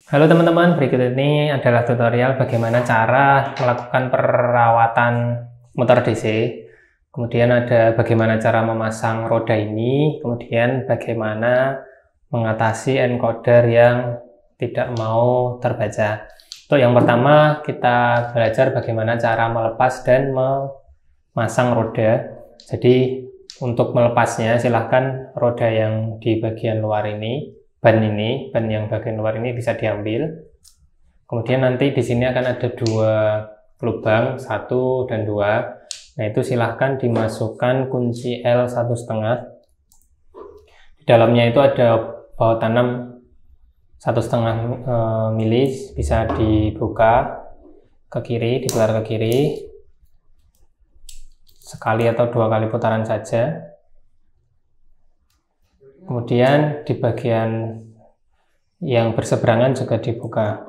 Halo teman-teman, berikut ini adalah tutorial bagaimana cara melakukan perawatan motor DC. Kemudian ada bagaimana cara memasang roda ini, kemudian bagaimana mengatasi encoder yang tidak mau terbaca. Untuk yang pertama, kita belajar bagaimana cara melepas dan memasang roda. Jadi untuk melepasnya silahkan roda yang di bagian luar ini, ban yang bagian luar ini bisa diambil. Kemudian nanti di sini akan ada dua lubang, 1 dan 2. Nah, itu silahkan dimasukkan kunci L 1,5. Di dalamnya itu ada baut tanam 1,5 mili, bisa dibuka ke kiri, diputar ke kiri sekali atau 2 kali putaran saja. Kemudian di bagian yang berseberangan juga dibuka.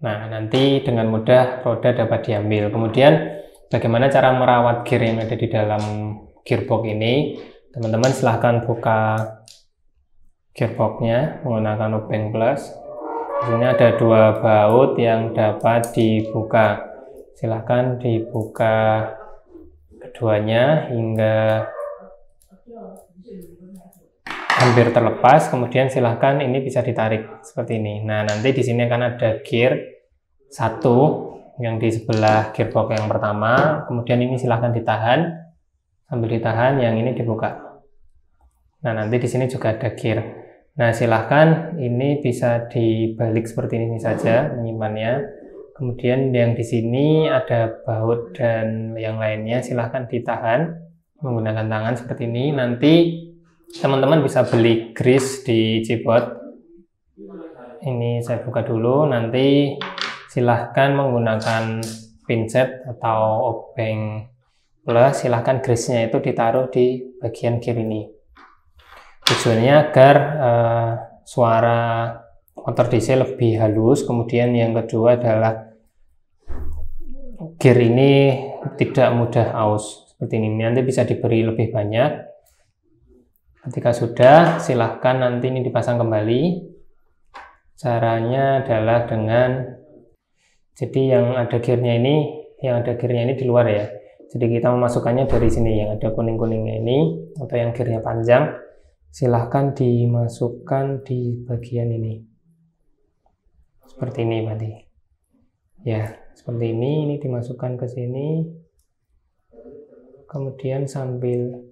Nah, nanti dengan mudah roda dapat diambil. Kemudian bagaimana cara merawat gear yang ada di dalam gearbox ini? Teman-teman silahkan buka gearboxnya menggunakan obeng plus. Di sini ada 2 baut yang dapat dibuka. Silahkan dibuka keduanya hingga hampir terlepas. Kemudian silahkan ini bisa ditarik seperti ini. Nah, nanti di sini akan ada gear 1 yang di sebelah gearbox yang pertama. Kemudian ini silahkan ditahan, sambil ditahan yang ini dibuka. Nah, nanti di sini juga ada gear. Nah, silahkan ini bisa dibalik seperti ini saja menyimpannya. Kemudian yang di sini ada baut dan yang lainnya silahkan ditahan menggunakan tangan seperti ini. Nanti teman-teman bisa beli grease di Cibot. Ini saya buka dulu. Nanti silahkan menggunakan pincet atau obeng plus. Silahkan grease-nya itu ditaruh di bagian gear ini. Tujuannya agar suara motor DC lebih halus. Kemudian yang kedua adalah gear ini tidak mudah aus seperti ini. Nanti bisa diberi lebih banyak. Ketika sudah, silahkan nanti ini dipasang kembali. Caranya adalah dengan, jadi yang ada gearnya ini di luar ya. Jadi kita memasukkannya dari sini, yang ada kuning-kuningnya ini atau yang gearnya panjang. Silahkan dimasukkan di bagian ini. Seperti ini berarti. Ya, seperti ini dimasukkan ke sini. Kemudian sambil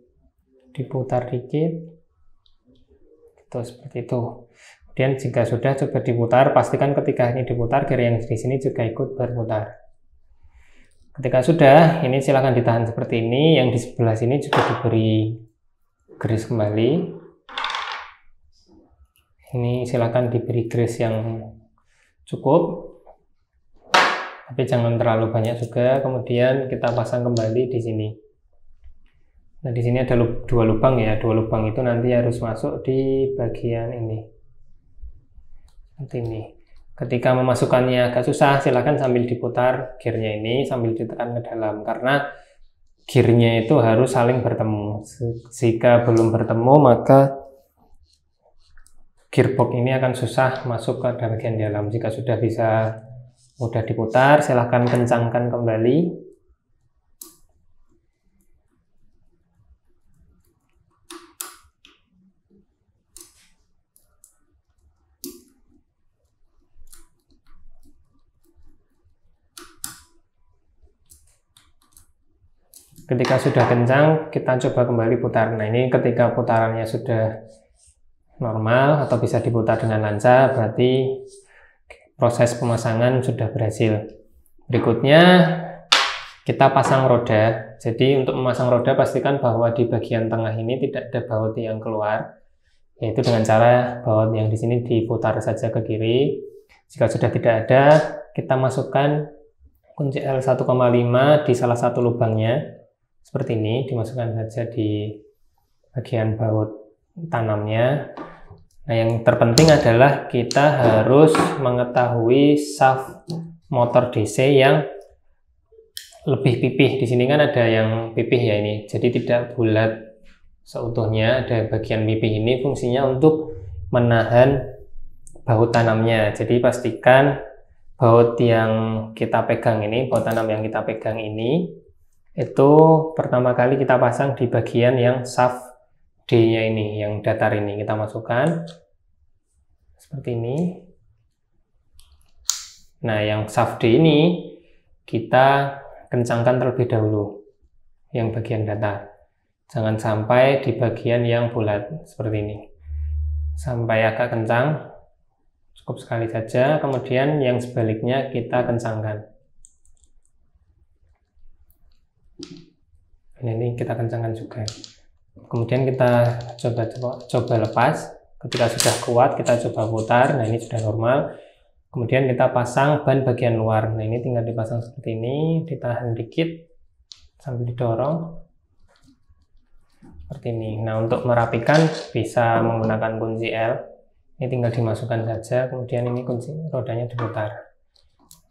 diputar dikit gitu, seperti itu. Kemudian jika sudah, coba diputar, pastikan ketika ini diputar gear yang di sini juga ikut berputar. Ketika sudah, ini silahkan ditahan seperti ini. Yang di sebelah sini juga diberi grease kembali. Ini silahkan diberi grease yang cukup, tapi jangan terlalu banyak juga. Kemudian kita pasang kembali di sini. Nah, di sini ada 2 lubang ya. 2 lubang itu nanti harus masuk di bagian ini. Seperti ini. Ketika memasukkannya agak susah, silahkan sambil diputar gearnya ini, sambil ditekan ke dalam. Karena gearnya itu harus saling bertemu. Jika belum bertemu, maka gearbox ini akan susah masuk ke bagian dalam. Jika sudah bisa mudah diputar, silahkan kencangkan kembali. Ketika sudah kencang, kita coba kembali putar. Nah, ini ketika putarannya sudah normal atau bisa diputar dengan lancar, berarti proses pemasangan sudah berhasil. Berikutnya kita pasang roda. Jadi untuk memasang roda, pastikan bahwa di bagian tengah ini tidak ada baut yang keluar, yaitu dengan cara baut yang di sini diputar saja ke kiri. Jika sudah tidak ada, kita masukkan kunci L 1,5 di salah satu lubangnya seperti ini, dimasukkan saja di bagian baut tanamnya. Nah, yang terpenting adalah kita harus mengetahui shaft motor DC yang lebih pipih. Di sini kan ada yang pipih ya ini, jadi tidak bulat seutuhnya. Ada bagian pipih ini fungsinya untuk menahan baut tanamnya. Jadi pastikan baut yang kita pegang ini, baut tanam yang kita pegang ini, itu pertama kali kita pasang di bagian yang shaft D-nya ini, yang datar ini. Kita masukkan seperti ini. Nah, yang shaft D ini kita kencangkan terlebih dahulu, yang bagian datar. Jangan sampai di bagian yang bulat seperti ini. Sampai agak kencang, cukup sekali saja. Kemudian yang sebaliknya kita kencangkan. Ini kita kencangkan juga. Kemudian kita coba lepas. Ketika sudah kuat, kita coba putar. Nah, ini sudah normal. Kemudian kita pasang ban bagian luar. Nah, ini tinggal dipasang seperti ini, ditahan dikit sambil didorong seperti ini. Nah, untuk merapikan bisa menggunakan kunci L. Ini tinggal dimasukkan saja, kemudian ini kunci rodanya diputar.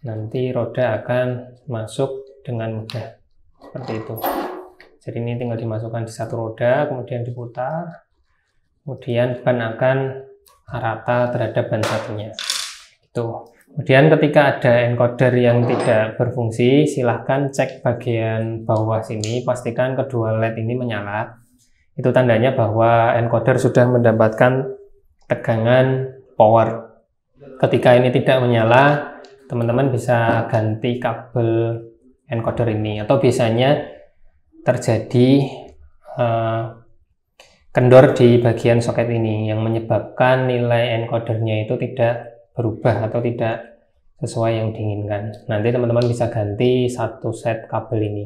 Nanti roda akan masuk dengan mudah seperti itu. Jadi ini tinggal dimasukkan di satu roda, kemudian diputar, kemudian ban akan rata terhadap ban satunya. Kemudian ketika ada encoder yang tidak berfungsi, silahkan cek bagian bawah sini, pastikan kedua LED ini menyala. Itu tandanya bahwa encoder sudah mendapatkan tegangan power. Ketika ini tidak menyala, teman-teman bisa ganti kabel encoder ini, atau biasanya terjadi kendor di bagian soket ini yang menyebabkan nilai encodernya itu tidak berubah atau tidak sesuai yang diinginkan. Nanti teman-teman bisa ganti satu set kabel ini.